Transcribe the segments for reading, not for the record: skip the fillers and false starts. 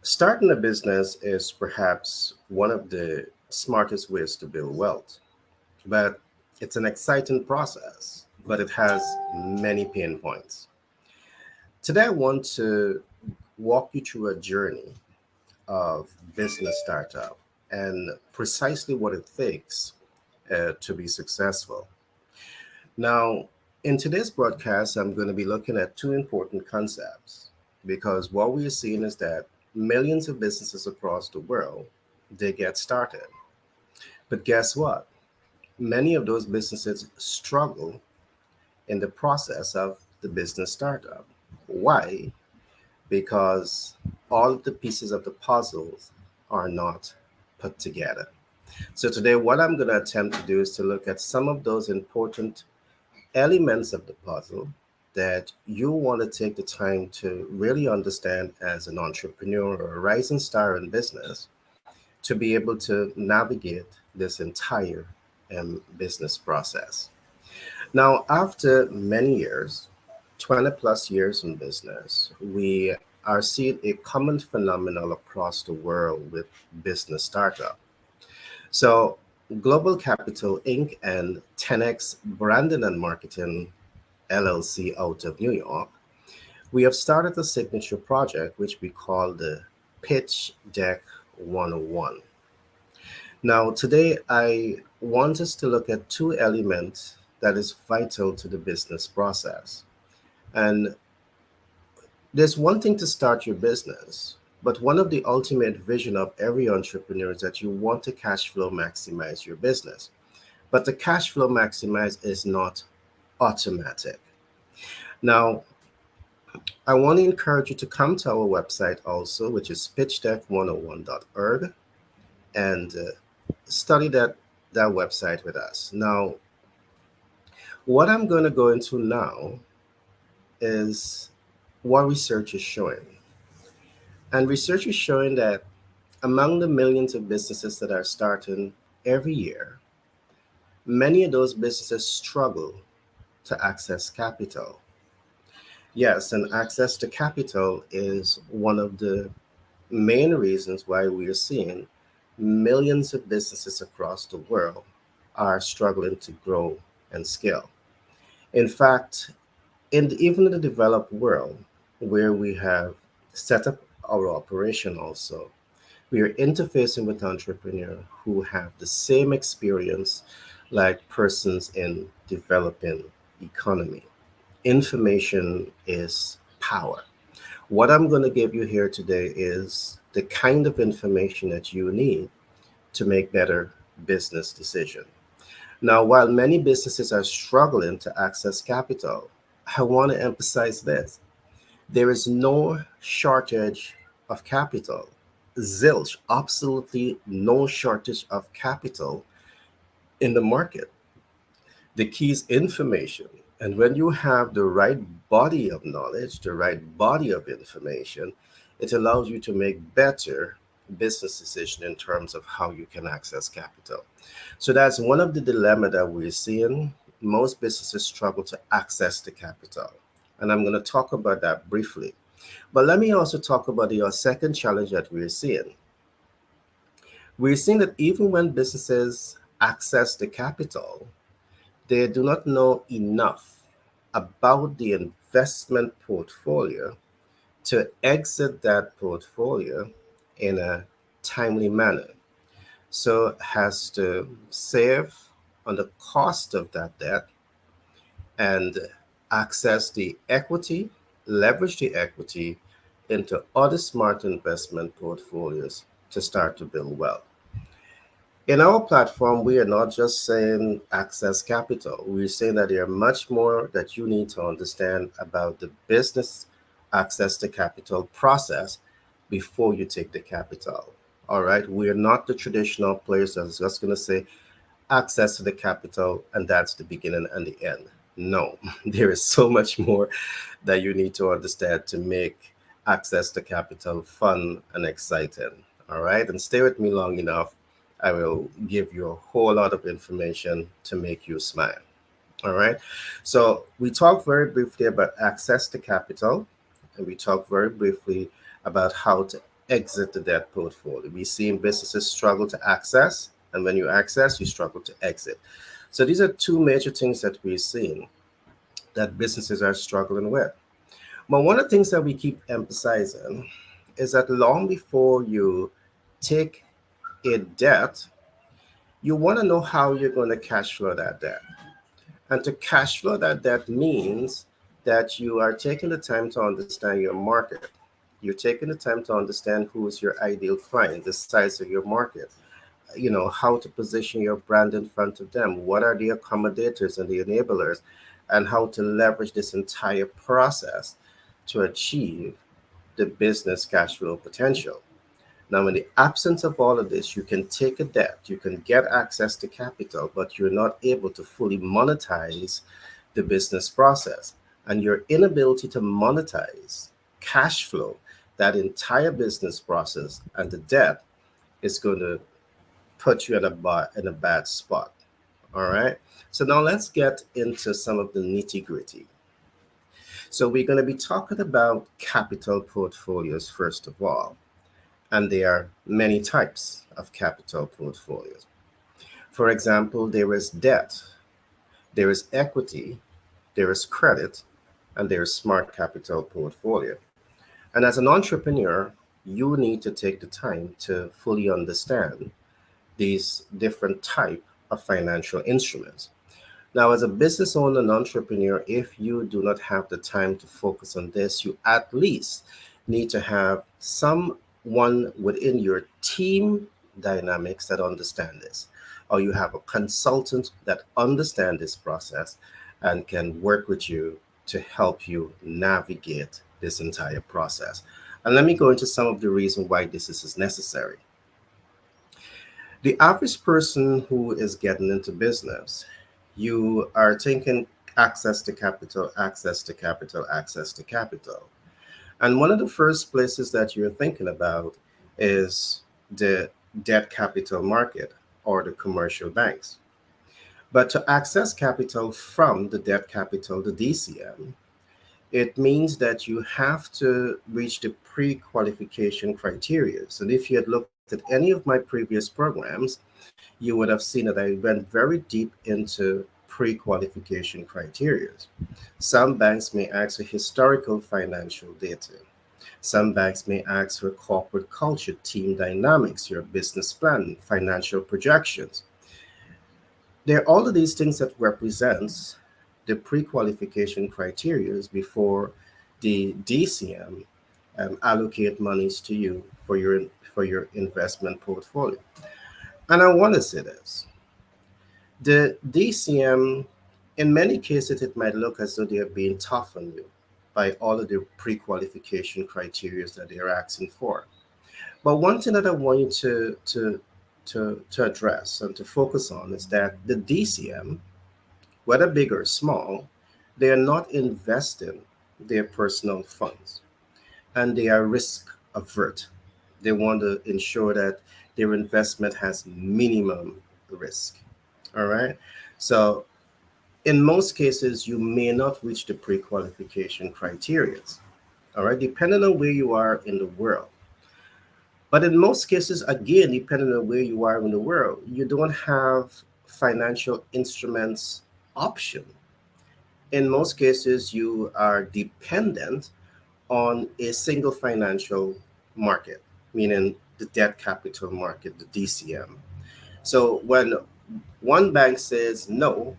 Starting a business is perhaps one of the smartest ways to build wealth, but it's an exciting process, but it has many pain points. Today, I want to walk you through a journey of business startup and precisely what it takes to be successful. Now, in today's broadcast, I'm going to be looking at two important concepts because what we are seeing is that millions of businesses across the world they get started. But guess what? Many of those businesses struggle in the process of the business startup. Why? Because all of the pieces of the puzzles are not put together. So today, what I'm going to attempt to do is to look at some of those important elements of the puzzle that you want to take the time to really understand as an entrepreneur or a rising star in business to be able to navigate this entire business process. Now, after many years, 20 plus years in business, we are seeing a common phenomenon across the world with business startup. So, Global Capital Inc. and 10X Branding and Marketing LLC out of New York, we have started a signature project which we call the Pitch Deck 101. Now, today I want us to look at two elements that is vital to the business process. And there's one thing to start your business, but one of the ultimate vision of every entrepreneur is that you want to cash flow maximize your business. But the cash flow maximize is not automatic. Now, I want to encourage you to come to our website also, which is pitchdeck101.org, and study that website with us. Now, what I'm going to go into now is what research is showing. And research is showing that among the millions of businesses that are starting every year, many of those businesses struggle to access capital. Yes, and access to capital is one of the main reasons why we are seeing millions of businesses across the world are struggling to grow and scale. In fact, even in the developed world, where we have set up our operation also, we are interfacing with entrepreneurs who have the same experience like persons in developing economy. Information is power. What I'm going to give you here today is the kind of information that you need to make better business decisions. Now, while many businesses are struggling to access capital, I want to emphasize this. There is no shortage of capital. Zilch, absolutely no shortage of capital in the market. The key is information. And when you have the right body of knowledge, the right body of information, it allows you to make better business decision in terms of how you can access capital. So that's one of the dilemma that we're seeing. Most businesses struggle to access the capital. And I'm going to talk about that briefly. But let me also talk about the second challenge that we're seeing. We're seeing that even when businesses access the capital, they do not know enough about the investment portfolio to exit that portfolio in a timely manner. So has to save on the cost of that debt and access the equity, leverage the equity into other smart investment portfolios to start to build wealth. In our platform, we are not just saying access capital. We're saying that there are much more that you need to understand about the business access to capital process before you take the capital. All right. We are not the traditional players that's just going to say access to the capital and that's the beginning and the end. No, there is so much more that you need to understand to make access to capital fun and exciting. All right. And stay with me long enough. I will give you a whole lot of information to make you smile. All right. So we talked very briefly about access to capital, and we talked very briefly about how to exit the debt portfolio. We see businesses struggle to access, and when you access, you struggle to exit. So these are two major things that we're seeing that businesses are struggling with. But one of the things that we keep emphasizing is that long before you take a debt, you want to know how you're going to cash flow that debt. And to cash flow that debt means that you are taking the time to understand your market. You're taking the time to understand who is your ideal client, the size of your market, how to position your brand in front of them, what are the accommodators and the enablers, and how to leverage this entire process to achieve the business cash flow potential. Now, in the absence of all of this, you can take a debt, you can get access to capital, but you're not able to fully monetize the business process. And your inability to monetize cash flow, that entire business process, and the debt is going to put you in a bad spot. All right. So now let's get into some of the nitty gritty. So we're going to be talking about capital portfolios first of all. And there are many types of capital portfolios. For example, there is debt, there is equity, there is credit, and there is smart capital portfolio. And as an entrepreneur, you need to take the time to fully understand these different type of financial instruments. Now, as a business owner and entrepreneur, if you do not have the time to focus on this, you at least need to have someone within your team dynamics that understand this, or you have a consultant that understand this process and can work with you to help you navigate this entire process. And let me go into some of the reasons why this is necessary. The average person who is getting into business, you are thinking access to capital, access to capital, access to capital. And one of the first places that you're thinking about is the debt capital market or the commercial banks. But to access capital from the debt capital, the DCM, it means that you have to reach the pre-qualification criteria. So if you had looked at any of my previous programs, you would have seen that I went very deep into pre-qualification criteria. Some banks may ask for historical financial data. Some banks may ask for corporate culture, team dynamics, your business plan, financial projections. There are all of these things that represents the pre-qualification criteria before the DCM allocate monies to you for your investment portfolio. And I want to say this: the DCM, in many cases, it might look as though they are being tough on you by all of the pre-qualification criteria that they are asking for. But one thing that I want you to address and to focus on is that the DCM, whether big or small, they are not investing their personal funds, and they are risk avert. They want to ensure that their investment has minimum risk. All right. So in most cases, you may not reach the pre-qualification criteria. All right, depending on where you are in the world. But in most cases, again, depending on where you are in the world, you don't have financial instruments option. In most cases, you are dependent on a single financial market, meaning the debt capital market, the DCM. So when one bank says no,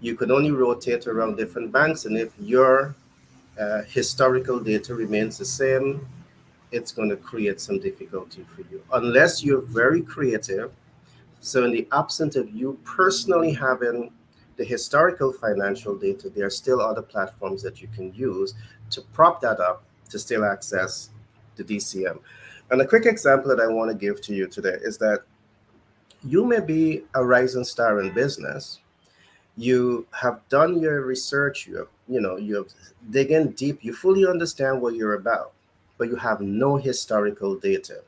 you can only rotate around different banks. And if your historical data remains the same, it's going to create some difficulty for you. Unless you're very creative. So, in the absence of you personally having the historical financial data, there are still other platforms that you can use to prop that up to still access the DCM. And a quick example that I want to give to you today is that you may be a rising star in business. You have done your research, you have dig in deep, you fully understand what you're about, but you have no historical data.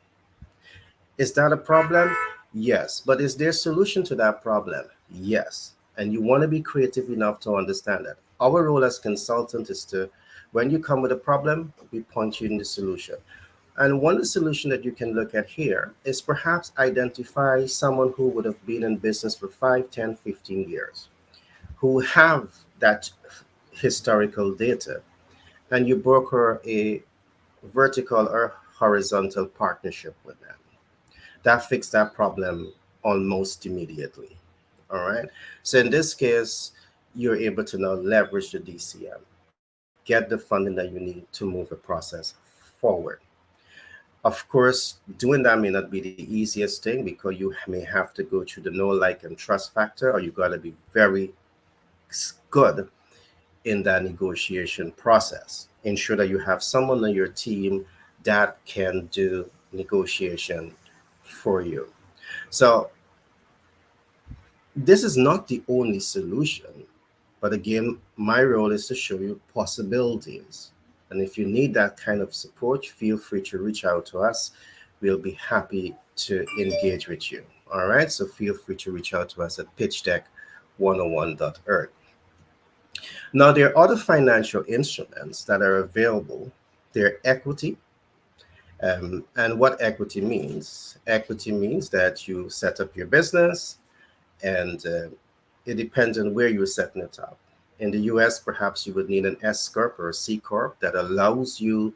Is that a problem? Yes. But is there a solution to that problem? Yes. And you want to be creative enough to understand that. Our role as consultant is to, when you come with a problem, we point you in the solution. And one of the solution that you can look at here is perhaps identify someone who would have been in business for 5, 10, 15 years, who have that historical data, and you broker a vertical or horizontal partnership with them. That fixed that problem almost immediately. All right. So in this case, you're able to now leverage the DCM, get the funding that you need to move the process forward. Of course, doing that may not be the easiest thing because you may have to go through the know, like, and trust factor, or you got to be very good in that negotiation process. Ensure that you have someone on your team that can do negotiation for you. So this is not the only solution, but again, my role is to show you possibilities. And if you need that kind of support, feel free to reach out to us. We'll be happy to engage with you. All right. So feel free to reach out to us at pitchdeck101.org. Now, there are other financial instruments that are available. They're equity. And what equity means that you set up your business, and it depends on where you're setting it up. In the US, perhaps you would need an S Corp or a C Corp that allows you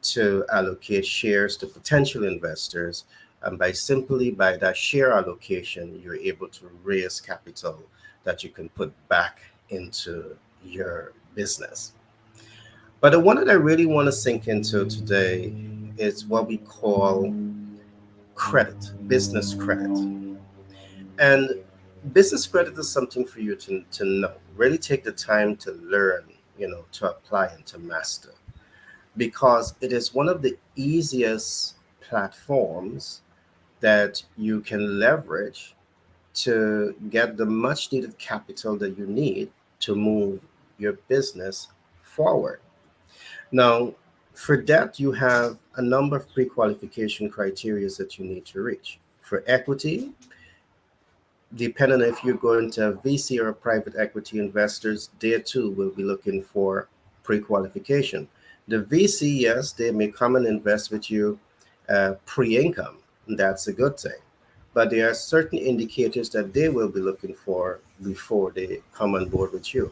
to allocate shares to potential investors. And by that share allocation, you're able to raise capital that you can put back into your business. But the one that I really want to sink into today is what we call credit, business credit. And business credit is something for you to know. Really take the time to learn, to apply and to master, because it is one of the easiest platforms that you can leverage to get the much needed capital that you need to move your business forward. Now, for that, you have a number of pre-qualification criteria that you need to reach. For equity, depending on if you're going to VC or private equity investors, they too will be looking for pre-qualification. The VC, yes, they may come and invest with you pre-income. That's a good thing. But there are certain indicators that they will be looking for before they come on board with you.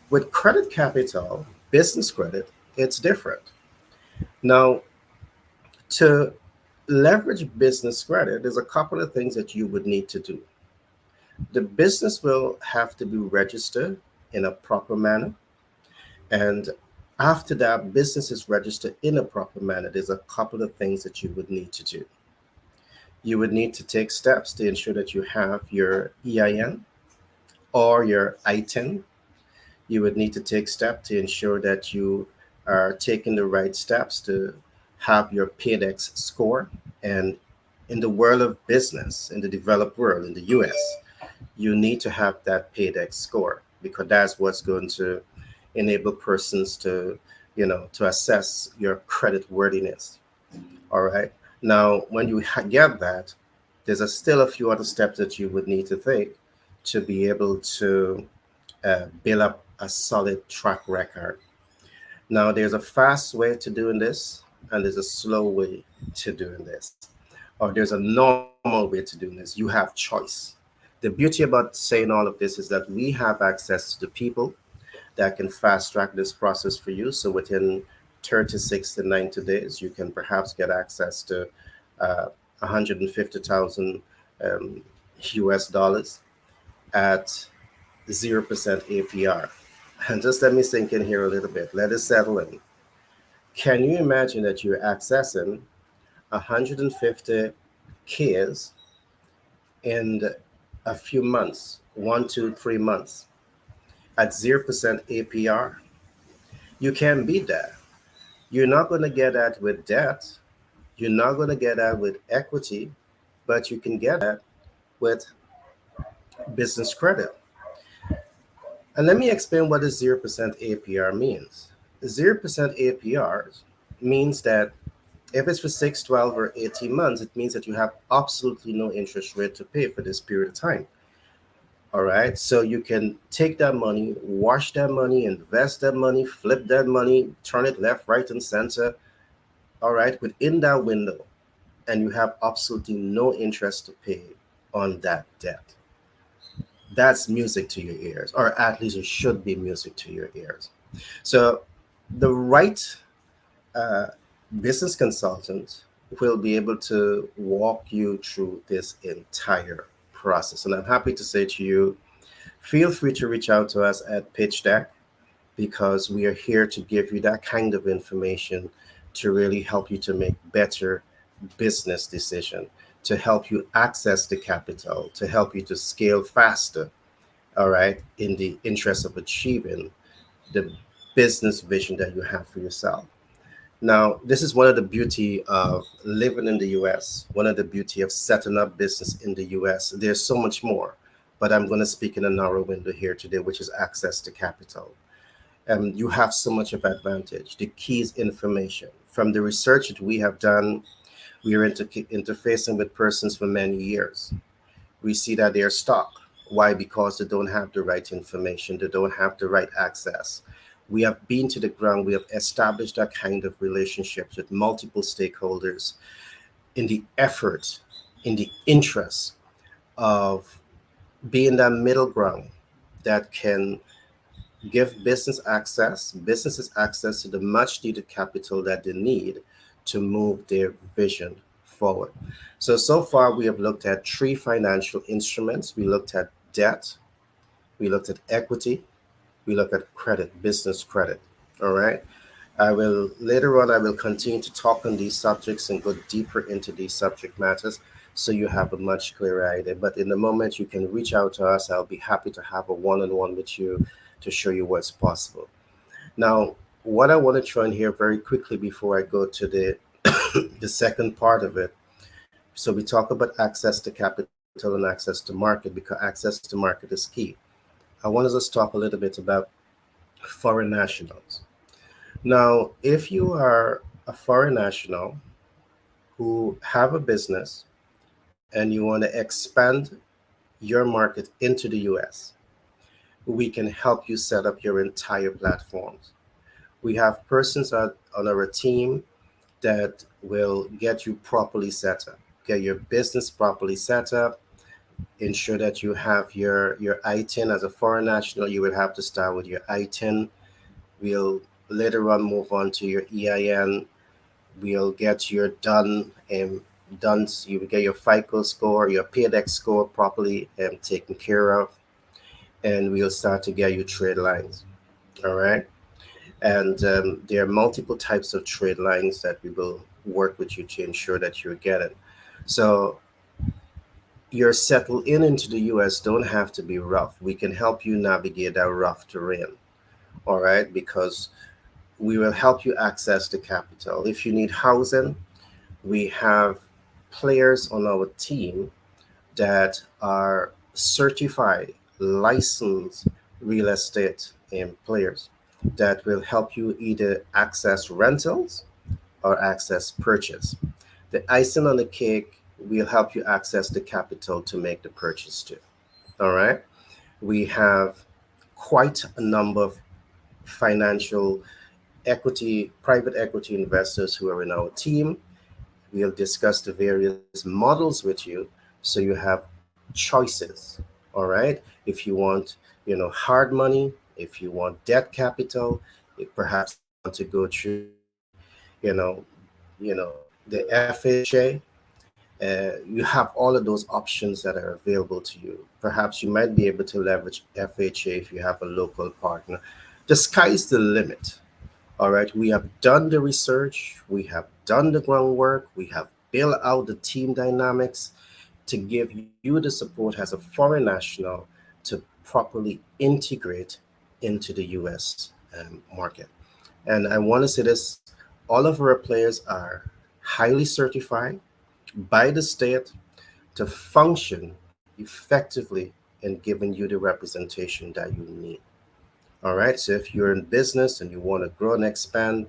With credit capital, business credit, it's different. Now, to leverage business credit, there's a couple of things that you would need to do. The business will have to be registered in a proper manner. And after that business is registered in a proper manner, there's a couple of things that you would need to do. You would need to take steps to ensure that you have your EIN or your ITIN. You would need to take steps to ensure that you are taking the right steps to have your PAYDEX score. And in the world of business, in the developed world, in the US, you need to have that PAYDEX score, because that's what's going to enable persons to assess your credit worthiness. All right. Now, when you get that, there's still a few other steps that you would need to take to be able to build up a solid track record. Now, there's a fast way to doing this, and there's a slow way to doing this, or there's a normal way to doing this. You have choice. The beauty about saying all of this is that we have access to the people that can fast track this process for you. So within 36 to 90 days, you can perhaps get access to 150,000 US dollars at 0% APR. And just let me sink in here a little bit. Let it settle in. Can you imagine that you're accessing 150 Ks in a few months, 1, 2, 3 months, at 0% APR? You can't beat that. You're not going to get that with debt. You're not going to get that with equity, but you can get that with business credit. And let me explain what a 0% APR means. 0% APR means that if it's for 6, 12, or 18 months, it means that you have absolutely no interest rate to pay for this period of time. All right. So you can take that money, wash that money, invest that money, flip that money, turn it left, right, and center. all right, within that window, and you have absolutely no interest to pay on that debt, that's music to your ears, or at least it should be music to your ears. So the right uh, business consultant will be able to walk you through this entire process. And I'm happy to say to you, feel free to reach out to us at Pitch Deck, because we are here to give you that kind of information to really help you to make better business decision, to help you access the capital, to help you to scale faster, all right, in the interest of achieving the business vision that you have for yourself. Now, this is one of the beauty of living in the US, one of the beauty of setting up business in the US. There's so much more, but I'm going to speak in a narrow window here today, which is access to capital. You have so much of advantage. The key is information. From the research that we have done, we are interfacing with persons for many years. We see that they're stuck. Why? Because they don't have the right information, they don't have the right access. We have been to the ground, we have established that kind of relationships with multiple stakeholders in the effort, in the interest of being that middle ground that can give businesses access to the much needed capital that they need to move their vision forward. So far we have looked at three financial instruments. We looked at debt, we looked at equity, we look at credit, business credit. All right. I will continue to talk on these subjects and go deeper into these subject matters so you have a much clearer idea. But in the moment you can reach out to us, I'll be happy to have a one-on-one with you to show you what's possible. Now, what I want to throw in here very quickly before I go to the the second part of it. So we talk about access to capital and access to market, because access to market is key. I want us to talk a little bit about foreign nationals. Now, if you are a foreign national who have a business and you want to expand your market into the US, we can help you set up your entire platforms. We have persons on our team that will get you properly set up, get your business properly set up, ensure that you have your ITIN. As a foreign national, you would have to start with your ITIN. We'll later on move on to your EIN. We'll get your done. You will get your FICO score, your Pitchdeck score properly taken care of, and we'll start to get you trade lines. All right. And there are multiple types of trade lines that we will work with you to ensure that you're getting. So your settle in into the US don't have to be rough. We can help you navigate that rough terrain. All right, because we will help you access the capital. If you need housing, we have players on our team that are certified, licensed real estate players that will help you either access rentals or access purchase. The icing on the cake will help you access the capital to make the purchase too. All right. We have quite a number of financial private equity investors who are in our team. We'll discuss the various models with you so you have choices. All right. If you want, hard money, if you want debt capital, if perhaps you want to go through you know, the FHA, you have all of those options that are available to you. Perhaps you might be able to leverage FHA if you have a local partner. The sky's the limit. All right. We have done the research, we have done the groundwork, we have built out the team dynamics to give you the support as a foreign national to properly integrate into the US market. And I want to say this, all of our players are highly certified by the state to function effectively in giving you the representation that you need. All right. So if you're in business and you want to grow and expand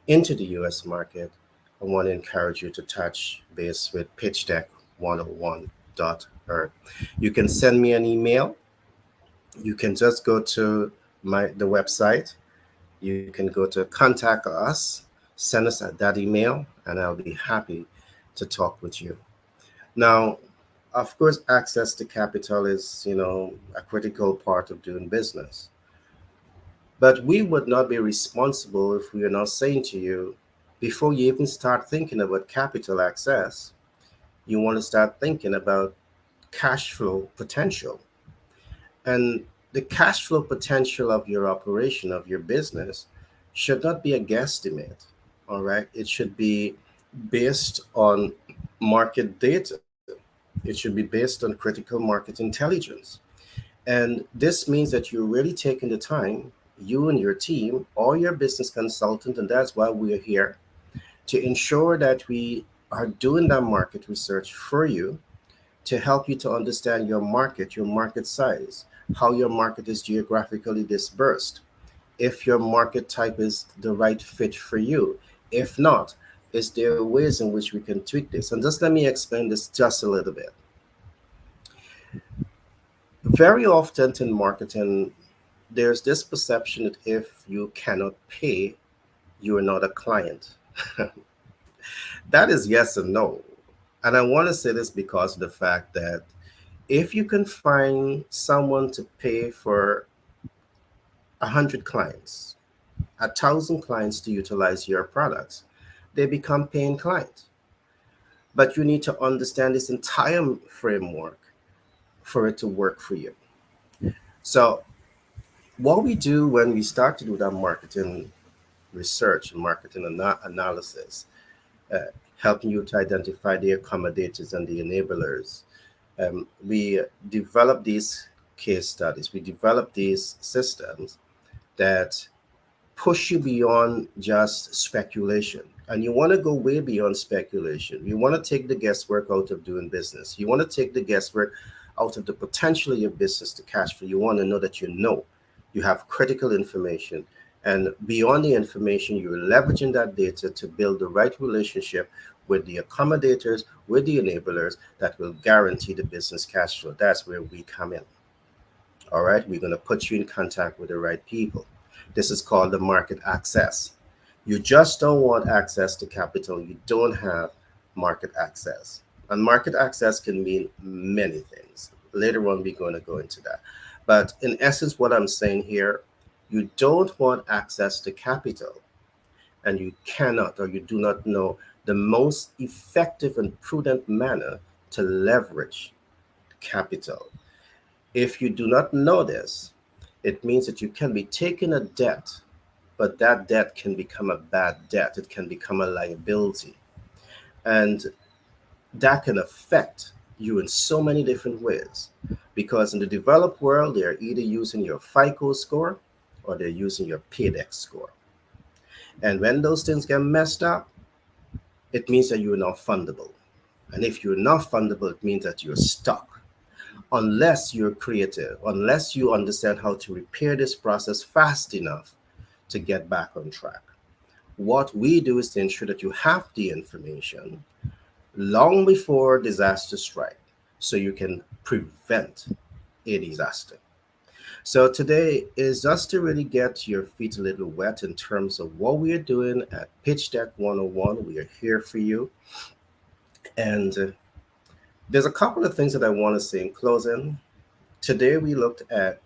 into the US market, I want to encourage you to touch base with pitchdeck101.org. You can send me an email. You can just go to the website. You can go to contact us. send us that email and I'll be happy to talk with you. Now, of course, access to capital is, a critical part of doing business. But we would not be responsible if we are not saying to you, before you even start thinking about capital access, you want to start thinking about cash flow potential. And the cash flow potential of your operation, of your business, should not be a guesstimate. All right. It should be based on market data, it should be based on critical market intelligence. And this means that you're really taking the time, you and your team, or your business consultant, and that's why we're here to ensure that we are doing that market research for you to help you to understand your market size, how your market is geographically dispersed, if your market type is the right fit for you. If not, is there ways in which we can tweak this? And just let me explain this just a little bit. Very often in marketing, there's this perception that if you cannot pay, you are not a client. That is yes and no. And I want to say this because of the fact that if you can find someone to pay for 100 clients, 1,000 clients to utilize your products, they become paying clients. But you need to understand this entire framework for it to work for you. So, what we do when we start to do that marketing research and marketing analysis, uh, helping you to identify the accommodators and the enablers, we develop these case studies, we develop these systems that push you beyond just speculation. And you want to go way beyond speculation. You want to take the guesswork out of doing business. You want to take the guesswork out of the potential of your business to cash flow. You want to know that you have critical information. And beyond the information, you're leveraging that data to build the right relationship with the accommodators, with the enablers that will guarantee the business cash flow. That's where we come in. All right, we're going to put you in contact with the right people. This is called the market access. You just don't want access to capital. You don't have market access. And market access can mean many things. Later on, we're going to go into that. But in essence, what I'm saying here, you don't want access to capital, and you cannot or you do not know the most effective and prudent manner to leverage capital. If you do not know this, it means that you can be taking a debt, but that debt can become a bad debt. It can become a liability. And that can affect you in so many different ways. Because in the developed world, they're either using your FICO score or they're using your Paydex score. And when those things get messed up, it means that you're not fundable. And if you're not fundable, it means that you're stuck. Unless you're creative, unless you understand how to repair this process fast enough to get back on track. What we do is to ensure that you have the information long before disaster strike so you can prevent a disaster. So today is just to really get your feet a little wet in terms of what we are doing at Pitch Deck 101. We are here for you. And there's a couple of things that I want to say in closing. Today we looked at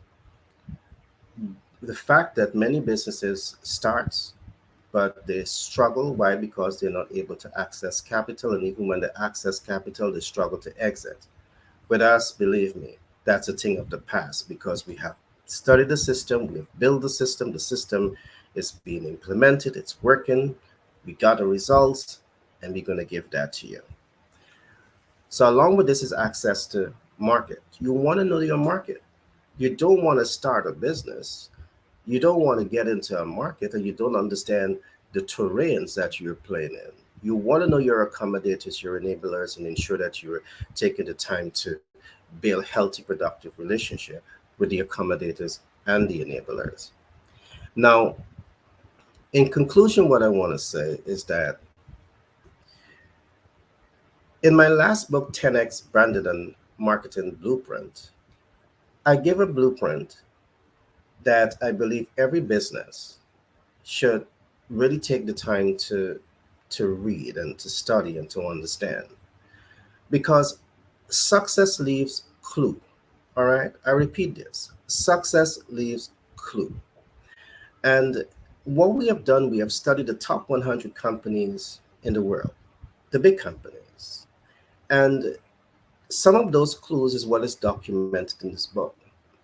the fact that many businesses start, but they struggle. Why? Because they're not able to access capital. And even when they access capital, they struggle to exit. With us, believe me, that's a thing of the past because we have studied the system, we have built the system is being implemented, it's working, we got the results, and we're going to give that to you. So along with this is access to market. You want to know your market. You don't want to start a business. You don't want to get into a market and you don't understand the terrains that you're playing in. You want to know your accommodators, your enablers, and ensure that you're taking the time to build healthy, productive relationship with the accommodators and the enablers. Now, in conclusion, what I want to say is that in my last book, 10X Branded and Marketing Blueprint, I give a blueprint that I believe every business should really take the time to read and to study and to understand, because success leaves clue. All right, I repeat this: success leaves clue. And what we have done, we have studied the top 100 companies in the world, the big companies, and some of those clues is what is documented in this book.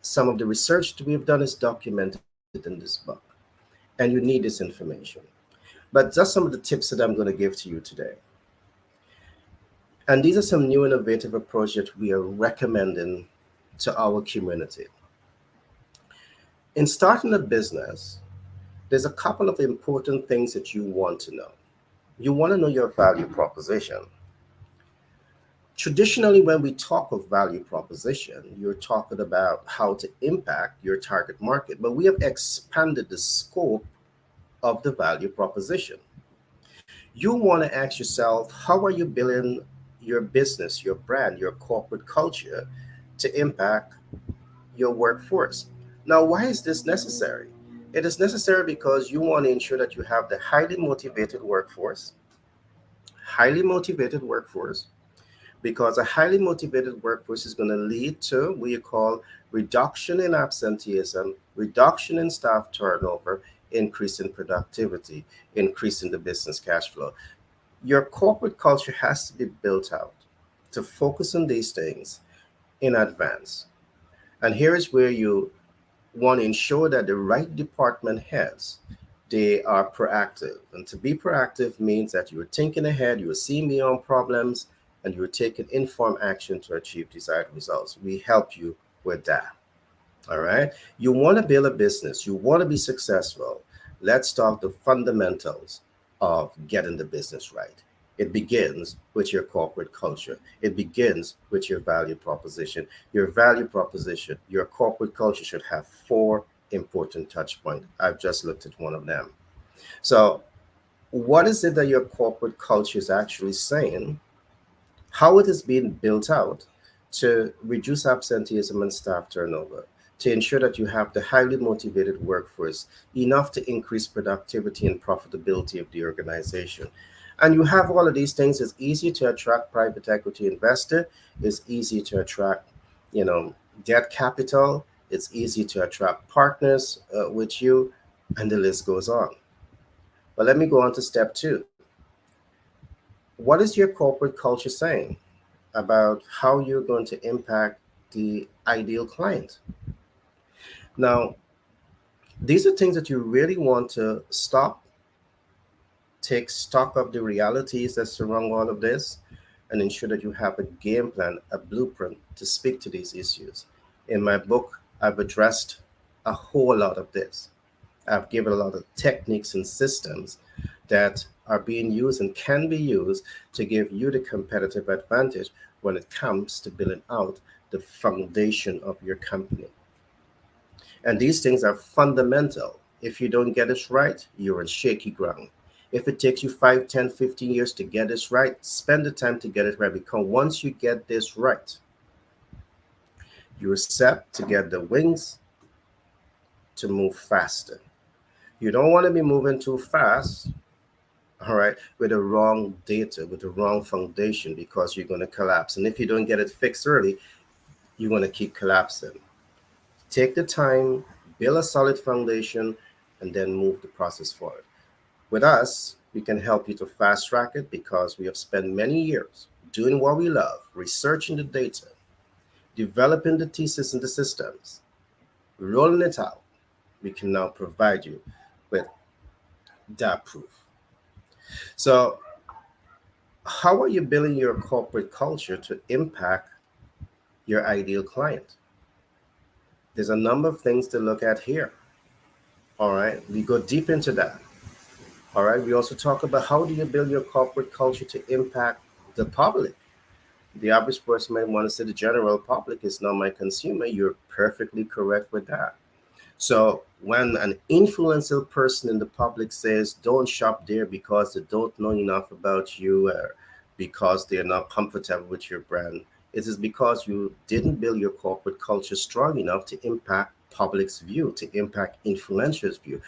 Some of the research that we have done is documented in this book, and you need this information. But just some of the tips that I'm going to give to you today. And these are some new innovative approaches that we are recommending to our community. In starting a business, there's a couple of important things that you want to know. You want to know your value proposition. Traditionally, when we talk of value proposition, you're talking about how to impact your target market, but we have expanded the scope of the value proposition. You want to ask yourself, how are you building your business, your brand, your corporate culture to impact your workforce? Now, why is this necessary? It is necessary because you want to ensure that you have the highly motivated workforce, because a highly motivated workforce is going to lead to what you call reduction in absenteeism, reduction in staff turnover, increase in productivity, increase in the business cash flow. Your corporate culture has to be built out to focus on these things in advance. And here is where you want to ensure that the right department heads, they are proactive. And to be proactive means that you're thinking ahead, you're seeing beyond problems, and you're taking informed action to achieve desired results. We help you with that. All right. You want to build a business, you want to be successful. Let's talk the fundamentals of getting the business right. It begins with your corporate culture. It begins with your value proposition. Your value proposition, your corporate culture should have four important touch points. I've just looked at one of them. So, what is it that your corporate culture is actually saying? How it is being built out to reduce absenteeism and staff turnover, to ensure that you have the highly motivated workforce, enough to increase productivity and profitability of the organization. And you have all of these things. It's easy to attract private equity investor. It's easy to attract, you know, debt capital. It's easy to attract partners with you, and the list goes on. But let me go on to step two. What is your corporate culture saying about how you're going to impact the ideal client? Now, these are things that you really want to stop, take stock of the realities that surround all of this, and ensure that you have a game plan, a blueprint to speak to these issues. In my book, I've addressed a whole lot of this. I've given a lot of techniques and systems that are being used and can be used to give you the competitive advantage when it comes to building out the foundation of your company. And these things are fundamental. If you don't get this right, you're on shaky ground. If it takes you 5, 10, 15 years to get this right, spend the time to get it right, because once you get this right, you're set to get the wings to move faster. You don't want to be moving too fast, all right, with the wrong data, with the wrong foundation, because you're going to collapse. And if you don't get it fixed early, you're going to keep collapsing. Take the time, build a solid foundation, and then move the process forward. With us, we can help you to fast track it because we have spent many years doing what we love, researching the data, developing the thesis and the systems, rolling it out. We can now provide you with that proof. So, how are you building your corporate culture to impact your ideal client? There's a number of things to look at here. All right, we go deep into that. All right, we also talk about how do you build your corporate culture to impact the public. The average person might want to say the general public is not my consumer. You're perfectly correct with that. So when an influential person in the public says, don't shop there because they don't know enough about you, or because they're not comfortable with your brand, it is because you didn't build your corporate culture strong enough to impact public's view, to impact influencers' view.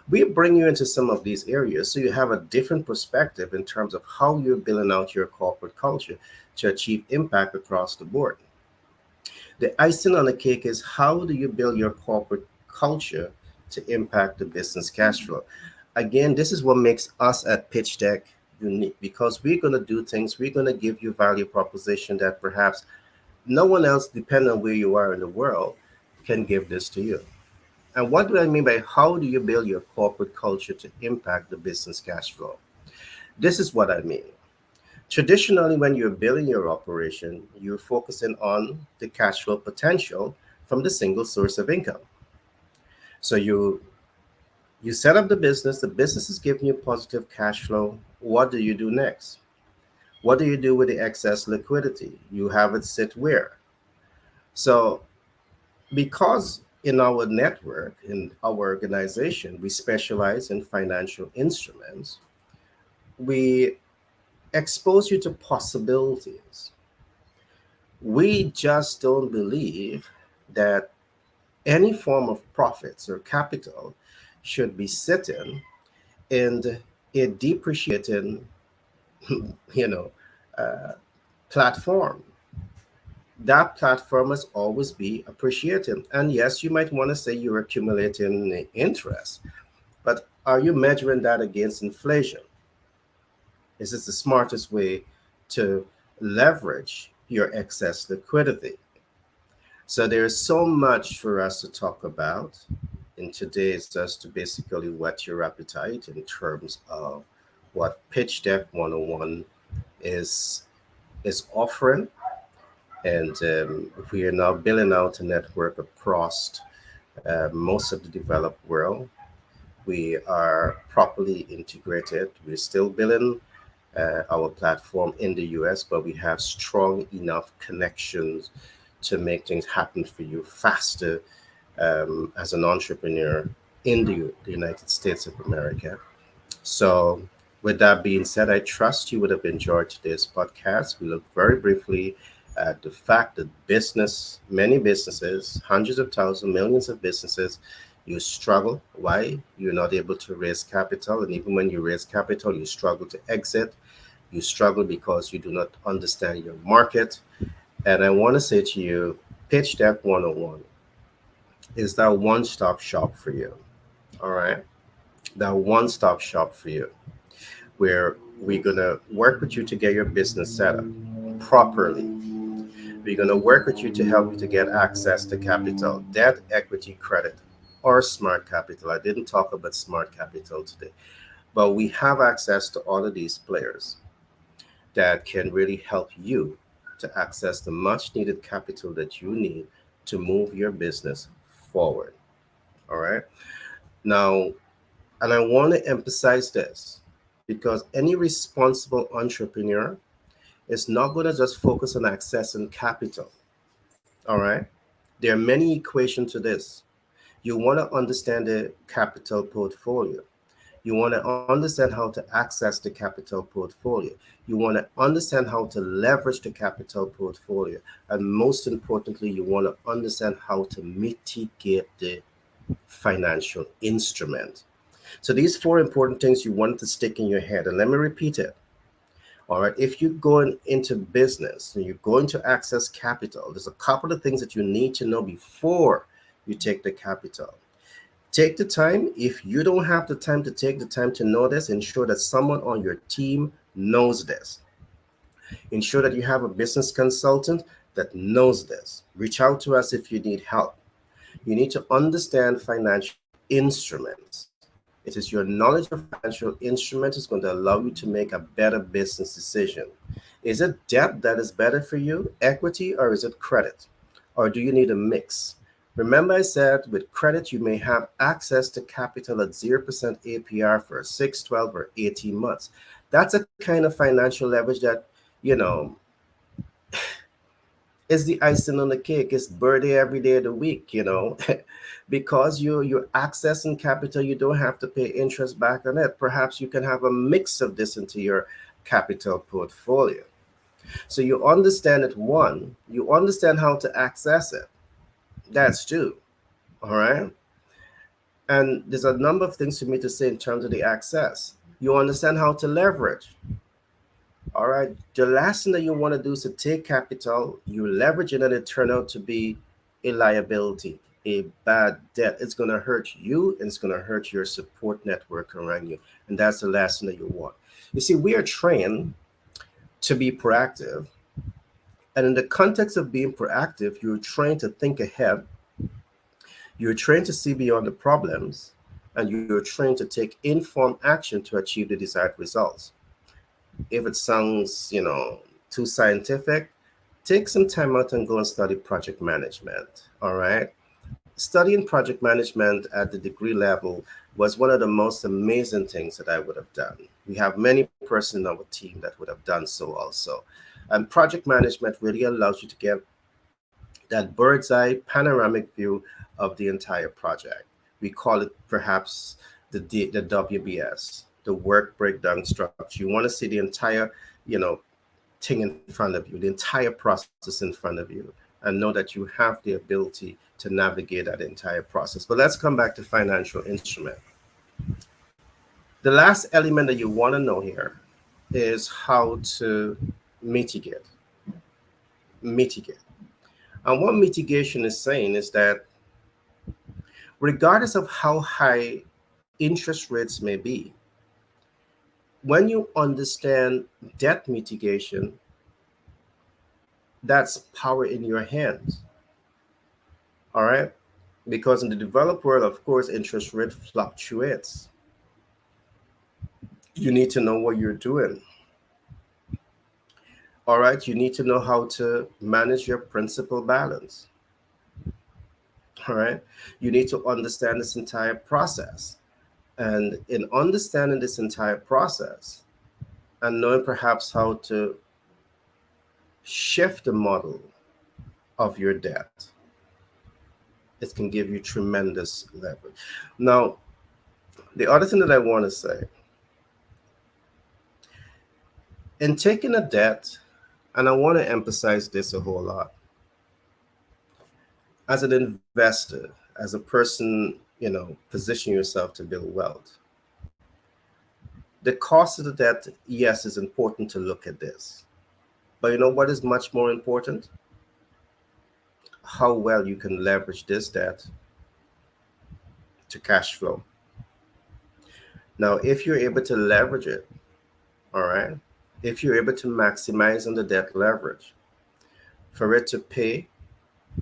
We bring you into some of these areas so you have a different perspective in terms of how you're building out your corporate culture to achieve impact across the board. The icing on the cake is, how do you build your corporate culture to impact the business cash flow? Again, this is what makes us at Pitch Deck unique, because we're going to do things, we're going to give you value proposition that perhaps no one else, depending on where you are in the world, can give this to you. And what do I mean by how do you build your corporate culture to impact the business cash flow? This is what I mean. Traditionally, when you're building your operation, you're focusing on the cash flow potential from the single source of income. So you set up the business is giving you positive cash flow. What do you do next? What do you do with the excess liquidity? You have it sit where? So because in our network, in our organization, we specialize in financial instruments, we expose you to possibilities. We just don't believe that any form of profits or capital should be sitting in a depreciating, you know, uh, platform. That platform must always be appreciating. And yes, you might want to say you're accumulating interest, but are you measuring that against inflation? Is this the smartest way to leverage your excess liquidity? So there's so much for us to talk about in today's, just to basically whet your appetite in terms of what Pitch Deck 101 is is offering. And we are now building out a network across most of the developed world. We are properly integrated. We're still building our platform in the US, but we have strong enough connections to make things happen for you faster as an entrepreneur in the United States of America. So, with that being said, I trust you would have enjoyed today's podcast. We look very briefly at the fact that many businesses, hundreds of thousands, millions of businesses, you struggle. Why? You're not able to raise capital. And even when you raise capital, you struggle to exit. You struggle because you do not understand your market. And I want to say to you, Pitch Deck 101 is that one stop shop for you. All right. That one stop shop for you, where we're going to work with you to get your business set up properly. We're going to work with you to help you to get access to capital, debt, equity, credit, or smart capital. I didn't talk about smart capital today, but we have access to all of these players that can really help you to access the much needed capital that you need to move your business forward. All right. Now, and I want to emphasize this, because any responsible entrepreneur is not going to just focus on accessing capital. All right. There are many equations to this. You want to understand the capital portfolio. You want to understand how to access the capital portfolio. You want to understand how to leverage the capital portfolio. And most importantly, you want to understand how to mitigate the financial instrument. So these four important things you want to stick in your head. And let me repeat it. All right. If you're going into business and you're going to access capital, there's a couple of things that you need to know before you take the capital. Take the time. If you don't have the time to take the time to know this, ensure that someone on your team knows this. Ensure that you have a business consultant that knows this. Reach out to us if you need help. You need to understand financial instruments. It is your knowledge of financial instruments is going to allow you to make a better business decision. Is it debt that is better for you, equity, or is it credit? Or do you need a mix? Remember, I said with credit, you may have access to capital at 0% APR for 6, 12, or 18 months. That's a kind of financial leverage that, you know, is the icing on the cake. It's birthday every day of the week, because you're accessing capital, you don't have to pay interest back on it. Perhaps you can have a mix of this into your capital portfolio. So you understand it. One, you understand how to access it. That's two. All right. And there's a number of things for me to say in terms of the access. You understand how to leverage. All right. The last thing that you want to do is to take capital, you leverage it, and it turn out to be a liability, a bad debt. It's going to hurt you and it's going to hurt your support network around you. And that's the last thing that you want. You see, we are trained to be proactive. And in the context of being proactive, you're trained to think ahead, you're trained to see beyond the problems, and you're trained to take informed action to achieve the desired results. If it sounds, too scientific, take some time out and go and study project management. All right. Studying project management at the degree level was one of the most amazing things that I would have done. We have many persons in our team that would have done so also. And project management really allows you to get that bird's eye panoramic view of the entire project. We call it perhaps the WBS, the work breakdown structure. You want to see the entire, you know, thing in front of you, the entire process in front of you, and know that you have the ability to navigate that entire process. But let's come back to financial instrument. The last element that you want to know here is how to mitigate. Mitigate. And what mitigation is saying is that regardless of how high interest rates may be, when you understand debt mitigation, that's power in your hands. All right. Because in the developed world, of course, interest rate fluctuates. You need to know what you're doing. All right. You need to know how to manage your principal balance. All right. You need to understand this entire process. And in understanding this entire process and knowing perhaps how to shift the model of your debt, it can give you tremendous leverage. Now, the other thing that I want to say, in taking a debt, and I want to emphasize this a whole lot, as an investor, as a person, position yourself to build wealth, the cost of the debt, yes, is important to look at this. But you know what is much more important? How well you can leverage this debt to cash flow. Now, if you're able to leverage it, all right, if you're able to maximize on the debt leverage for it to pay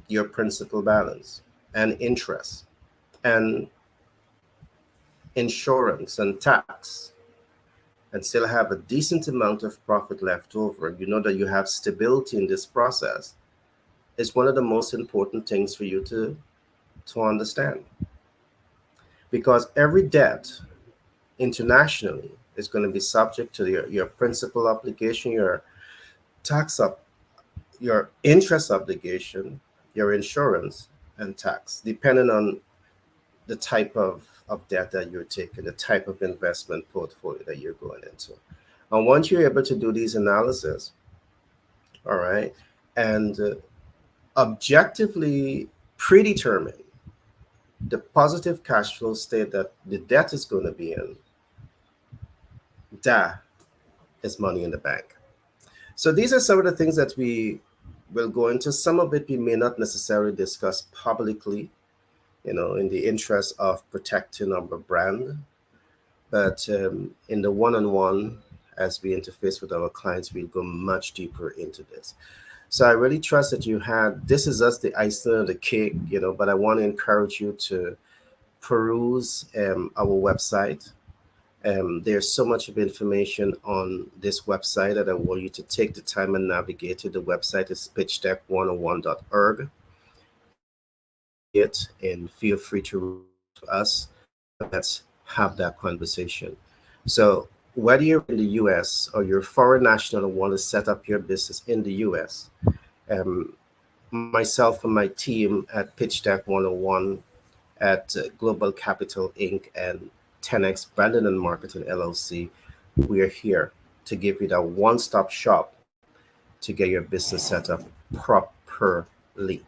your principal balance and interest and insurance and tax and still have a decent amount of profit left over, you know that you have stability in this process, is one of the most important things for you to understand. Because every debt internationally is going to be subject to your principal obligation, your tax up, your interest obligation, your insurance, and tax, depending on the type of debt that you're taking, the type of investment portfolio that you're going into. And once you're able to do these analysis, all right, and objectively predetermine the positive cash flow state that the debt is going to be in, that is money in the bank. So these are some of the things that we will go into. Some of it we may not necessarily discuss publicly, in the interest of protecting our brand. But in the one-on-one, as we interface with our clients, we'll go much deeper into this. So I really trust that this is just the icing on the cake, but I want to encourage you to peruse our website. There's so much of information on this website that I want you to take the time and navigate to. The website is pitchdeck101.org. And feel free to reach to us. Let's have that conversation. So whether you're in the US or you're a foreign national and want to set up your business in the US, myself and my team at Pitchdeck101 at Global Capital Inc. and 10X Branding and Marketing LLC, we are here to give you that one-stop shop to get your business set up properly.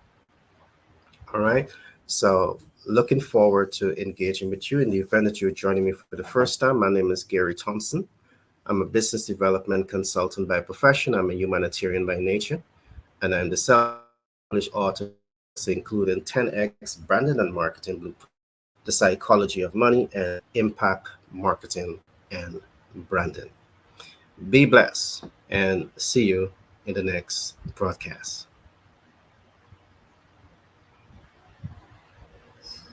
All right. So looking forward to engaging with you. In the event that you're joining me for the first time, my name is Gary Thompson. I'm a business development consultant by profession. I'm a humanitarian by nature, and I'm the self-published author of books including 10x Branding and Marketing Blueprint, The Psychology of Money, and Impact Marketing and Branding. Be blessed and see you in the next broadcast.